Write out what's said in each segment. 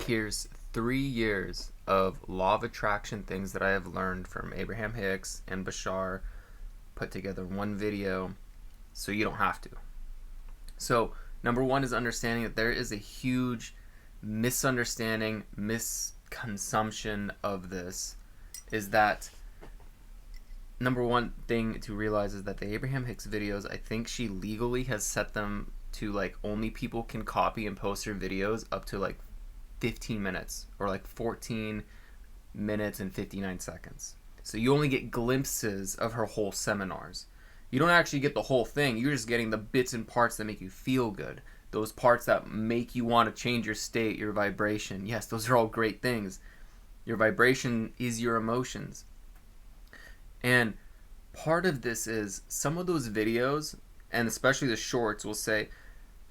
Here's 3 years of law of attraction things that I have learned from Abraham Hicks and Bashar put together in one video so you don't have to. So, number one is understanding that there is a huge misunderstanding, misconsumption of this. Is that number one thing to realize is that the Abraham Hicks videos, I think she legally has set them to like only people can copy and post her videos up to like 15 minutes or like 14 minutes and 59 seconds. So you only get glimpses of her whole seminars. You don't actually get the whole thing. You're just getting the bits and parts that make you feel good. Those parts that make you want to change your state, your vibration. Yes, those are all great things. Your vibration is your emotions. And part of this is some of those videos, and especially the shorts, will say,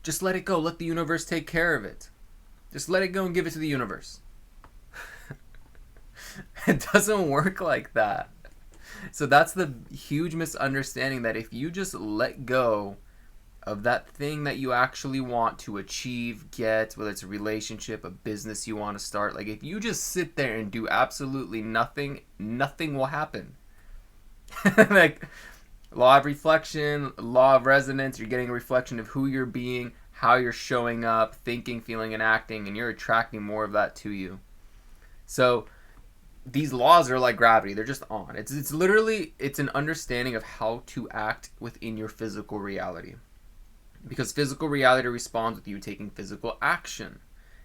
just let it go. Let the universe take care of it. Just let it go and give it to the universe. It doesn't work like that. So that's the huge misunderstanding, that if you just let go of that thing that you actually want to achieve, get, whether it's a relationship, a business you want to start, like if you just sit there and do absolutely nothing, nothing will happen. Like law of reflection, law of resonance, you're getting a reflection of who you're being, how you're showing up, thinking, feeling, and acting, and you're attracting more of that to you. So these laws are like gravity. They're just on. It's literally, it's an understanding of how to act within your physical reality. Because physical reality responds with you taking physical action.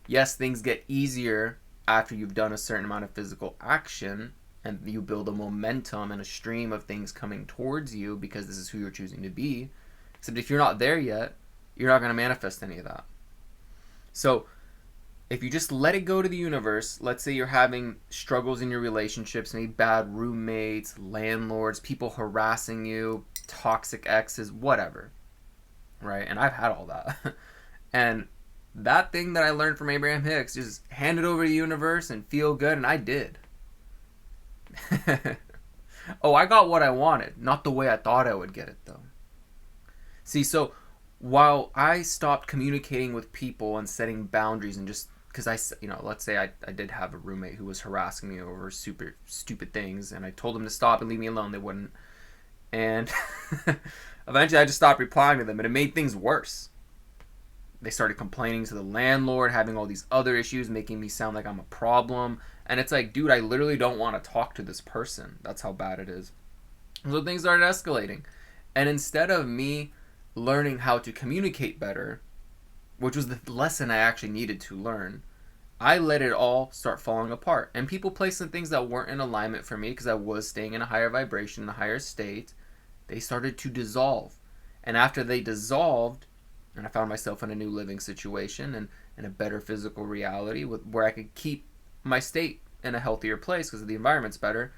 Yes, things get easier after you've done a certain amount of physical action, and you build a momentum and a stream of things coming towards you because this is who you're choosing to be. Except if you're not there yet, you're not going to manifest any of that. So if you just let it go to the universe, let's say you're having struggles in your relationships, maybe bad roommates, landlords, people harassing you, toxic exes, whatever, right? And I've had all that. And that thing that I learned from Abraham Hicks, just hand it over to the universe and feel good, and I did. Oh, I got what I wanted, not the way I thought I would get it, though. See, so while I stopped communicating with people and setting boundaries, and just because let's say I did have a roommate who was harassing me over super stupid things, and I told them to stop and leave me alone, they wouldn't. And eventually I just stopped replying to them, and it made things worse. They started complaining to the landlord, having all these other issues, making me sound like I'm a problem. And it's like, dude, I literally don't want to talk to this person. That's how bad it is. So things started escalating. And instead of me learning how to communicate better, which was the lesson I actually needed to learn, I let it all start falling apart. And people placed some things that weren't in alignment for me because I was staying in a higher vibration, in a higher state. They started to dissolve. And after they dissolved, and I found myself in a new living situation and in a better physical reality where I could keep my state in a healthier place because the environment's better,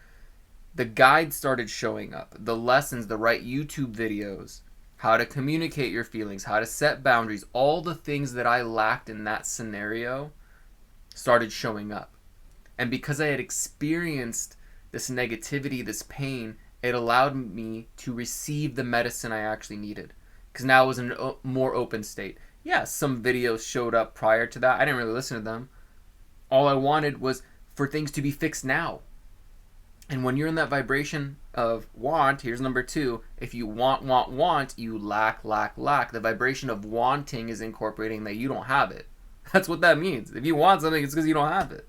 the guides started showing up. The lessons, the right YouTube videos, how to communicate your feelings, how to set boundaries, all the things that I lacked in that scenario started showing up. And because I had experienced this negativity, this pain, it allowed me to receive the medicine I actually needed. Because now I was in a more open state. Yeah, some videos showed up prior to that. I didn't really listen to them. All I wanted was for things to be fixed now. And when you're in that vibration of want, here's number two. If you want, you lack. The vibration of wanting is incorporating that you don't have it. That's what that means. If you want something, it's because you don't have it.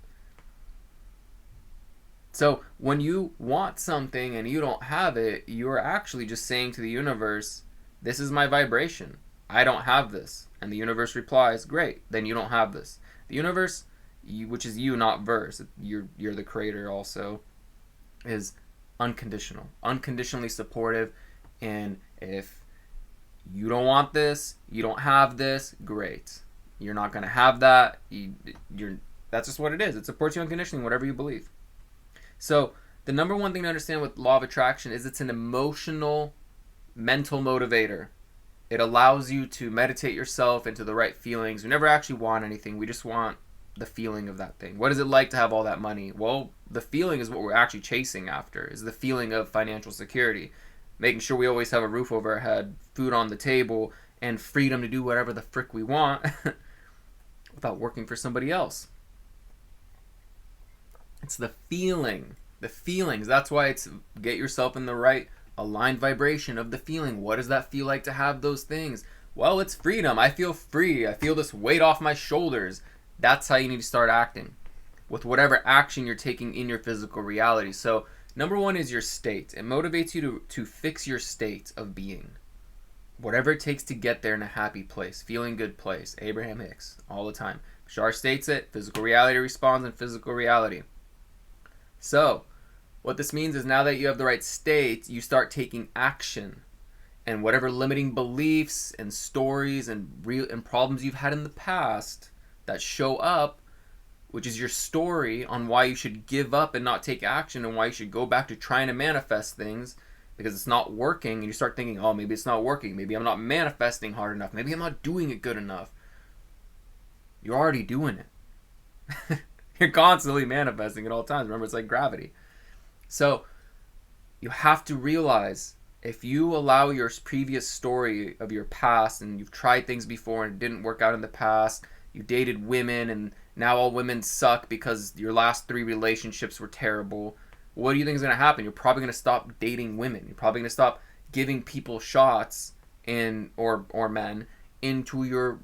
So when you want something and you don't have it, you're actually just saying to the universe, this is my vibration. I don't have this. And the universe replies, great, then you don't have this. The universe, which is you, not verse, you're the creator also, is unconditional, unconditionally supportive. And if you don't want this, you don't have this, great. You're not going to have that. That's just what it is. It supports you unconditionally, whatever you believe. So the number one thing to understand with law of attraction is it's an emotional, mental motivator. It allows you to meditate yourself into the right feelings. We never actually want anything. We just want the feeling of that thing. What is it like to have all that money? Well, the feeling is what we're actually chasing after, is the feeling of financial security. Making sure we always have a roof over our head, food on the table, and freedom to do whatever the frick we want without working for somebody else. It's the feeling. The feelings. That's why it's get yourself in the right aligned vibration of the feeling. What does that feel like to have those things? Well, it's freedom. I feel free. I feel this weight off my shoulders. That's how you need to start acting with whatever action you're taking in your physical reality. So, number one is your state. It motivates you to fix your state of being. Whatever it takes to get there in a happy place, feeling good place. Abraham Hicks, all the time. Bashar states it, physical reality responds in physical reality. So, what this means is now that you have the right state, you start taking action. And whatever limiting beliefs and stories and problems you've had in the past that show up, which is your story on why you should give up and not take action and why you should go back to trying to manifest things because it's not working, and you start thinking, oh, maybe it's not working. Maybe I'm not manifesting hard enough. Maybe I'm not doing it good enough. You're already doing it. You're constantly manifesting at all times. Remember, it's like gravity. So you have to realize if you allow your previous story of your past and you've tried things before and it didn't work out in the past, you dated women and now all women suck because your last 3 relationships were terrible, what do you think is going to happen? You're probably going to stop dating women. You're probably going to stop giving people shots or men into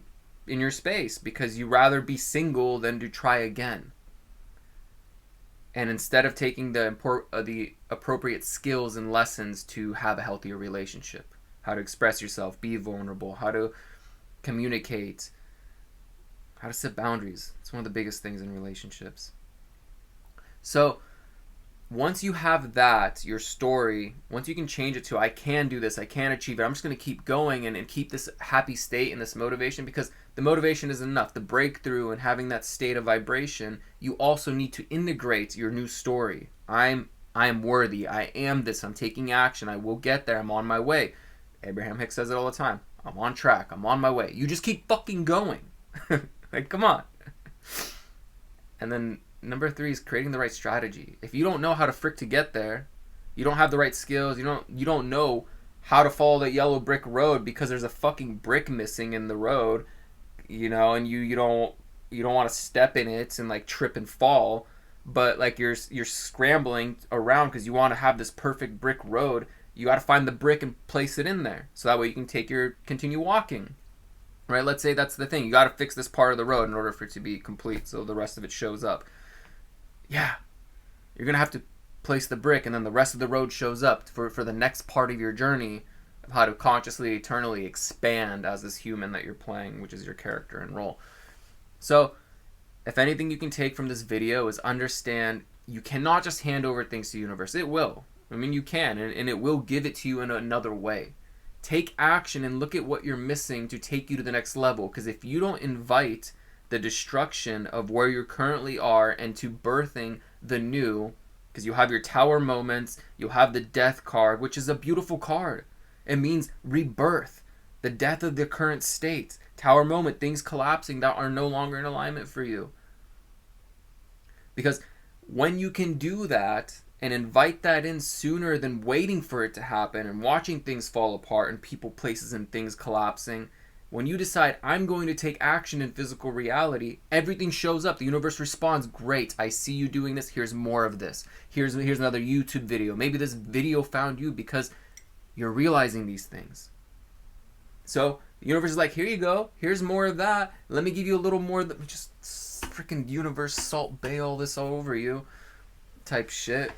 in your space because you rather be single than to try again. And instead of taking the appropriate skills and lessons to have a healthier relationship, how to express yourself, be vulnerable, how to communicate, how to set boundaries. It's one of the biggest things in relationships. So once you have that, your story, once you can change it to, I can do this, I can achieve it, I'm just going to keep going and keep this happy state and this motivation, because the motivation isn't enough. The breakthrough and having that state of vibration, you also need to integrate your new story. I am worthy. I am this. I'm taking action. I will get there. I'm on my way. Abraham Hicks says it all the time. I'm on track. I'm on my way. You just keep fucking going. Like, come on. And then number 3 is creating the right strategy. If you don't know how to frick to get there, you don't have the right skills, you don't know how to follow the yellow brick road because there's a fucking brick missing in the road, and you don't want to step in it and like trip and fall, but like you're scrambling around because you want to have this perfect brick road. You got to find the brick and place it in there so that way you can continue walking. Right? Let's say that's the thing. You got to fix this part of the road in order for it to be complete so the rest of it shows up. Yeah, you're going to have to place the brick and then the rest of the road shows up for the next part of your journey of how to consciously, eternally expand as this human that you're playing, which is your character and role. So, if anything you can take from this video is understand you cannot just hand over things to the universe. It will. I mean, you can, and it will give it to you in another way. Take action and look at what you're missing to take you to the next level, because if you don't invite the destruction of where you currently are and to birthing the new, because you have your tower moments, you have the death card, which is a beautiful card. It means rebirth, the death of the current state. Tower moment, things collapsing that are no longer in alignment for you. Because when you can do that and invite that in sooner than waiting for it to happen and watching things fall apart and people, places, and things collapsing, when you decide, I'm going to take action in physical reality, everything shows up. The universe responds, great, I see you doing this. Here's more of this. Here's another YouTube video. Maybe this video found you because you're realizing these things. So the universe is like, here you go. Here's more of that. Let me give you a little more. Just freaking universe Salt Bae all this all over you type shit.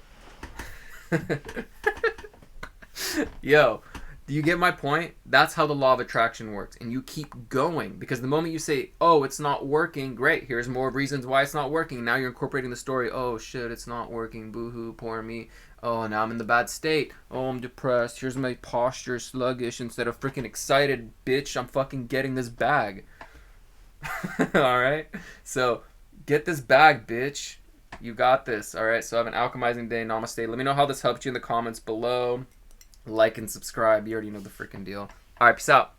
Yo. Do you get my point? That's how the law of attraction works. And you keep going. Because the moment you say, oh, it's not working, great. Here's more reasons why it's not working. Now you're incorporating the story. Oh, shit, it's not working. Boo-hoo, poor me. Oh, now I'm in the bad state. Oh, I'm depressed. Here's my posture, sluggish. Instead of freaking excited, bitch, I'm fucking getting this bag. Alright? So, get this bag, bitch. You got this. Alright? So, have an alchemizing day. Namaste. Let me know how this helped you in the comments below. Like and subscribe. You already know the freaking deal. Alright, peace out.